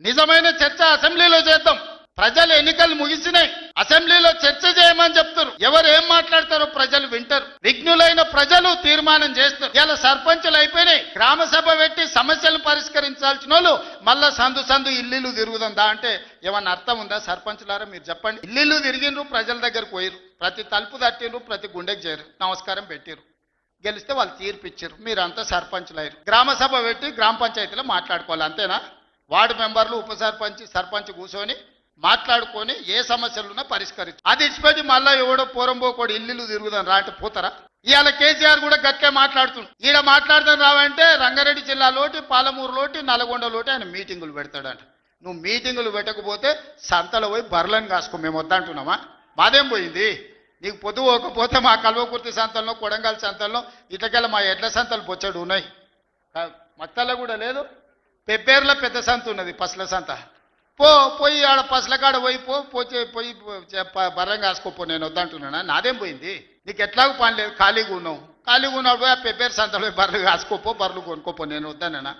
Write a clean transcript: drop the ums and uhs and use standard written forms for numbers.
నిజమైన చర్చ అసెంబ్లీలో చేద్దాం. ప్రజలు ఎన్నికలు ముగిసినాయి, అసెంబ్లీలో చర్చ చేయమని చెప్తారు. ఎవరు ఏం మాట్లాడతారో ప్రజలు వింటారు. విఘ్నులైన ప్రజలు తీర్మానం చేస్తారు. ఇలా సర్పంచులు అయిపోయినాయి. గ్రామ సభ పెట్టి సమస్యలు పరిష్కరించాల్సిన వాళ్ళు మళ్ళా సందు సందు ఇల్లు తిరుగుతుందా అంటే ఏమన్నా అర్థం ఉందా? సర్పంచులారా మీరు చెప్పండి. ఇల్లు తిరిగిండ్రు, ప్రజల దగ్గరకు పోయిరు, ప్రతి తలుపు తట్టిండ్రు, ప్రతి గుండెకి చేరు, నమస్కారం పెట్టిరు, గెలిస్తే వాళ్ళు తీర్పిచ్చారు. మీరంతా సర్పంచులు అయ్యారు. గ్రామ సభ పెట్టి గ్రామ పంచాయతీలో మాట్లాడుకోవాలి, అంతేనా? వార్డు మెంబర్లు, ఉప సర్పంచ్, సర్పంచ్ కూర్చొని మాట్లాడుకొని ఏ సమస్యలున్నా పరిష్కరించు. అది ఇచ్చిపెట్టి మళ్ళీ ఎవడో పోరంబోకోడు ఇల్లు తిరుగుదాం రా అంటే పోతారా? ఇవాళ కేసీఆర్ కూడా గట్టే మాట్లాడుతుంది. ఈడ మాట్లాడదాం రావంటే రంగారెడ్డి జిల్లాలోటి, పాలమూరులోటి, నల్గొండలోటి ఆయన మీటింగులు పెడతాడంట. నువ్వు మీటింగులు పెట్టకపోతే సంతలో పోయి బర్లను కాసుకో, మేము వద్దంటున్నామా? మాదేం పోయింది? నీకు పొద్దు పోకపోతే మా కల్వకుర్తి సంతల్లో, కొడంగల్ సంతల్లో, ఇటకెళ్ళ మా ఎడ్ల సంతలు బొచ్చడు ఉన్నాయి. మత్తల్లో కూడా లేదు. పెబ్బేర్ల పెద్ద సంత ఉన్నది, పసల సంత. పోయి ఆడ పసల కాడ పోయి బర్రం కాసుకోపో, నేను వద్దంటున్నానా? నాదేం పోయింది? నీకు ఎట్లాగూ పని లేదు, ఖాళీగా ఉన్నావు. ఖాళీగా ఉన్నప్పుడు ఆ పెబ్బేరు సంతలో బర్రెలు కాసుకోపో, బర్రెలు కొనుక్కోపో, నేను వద్దానా?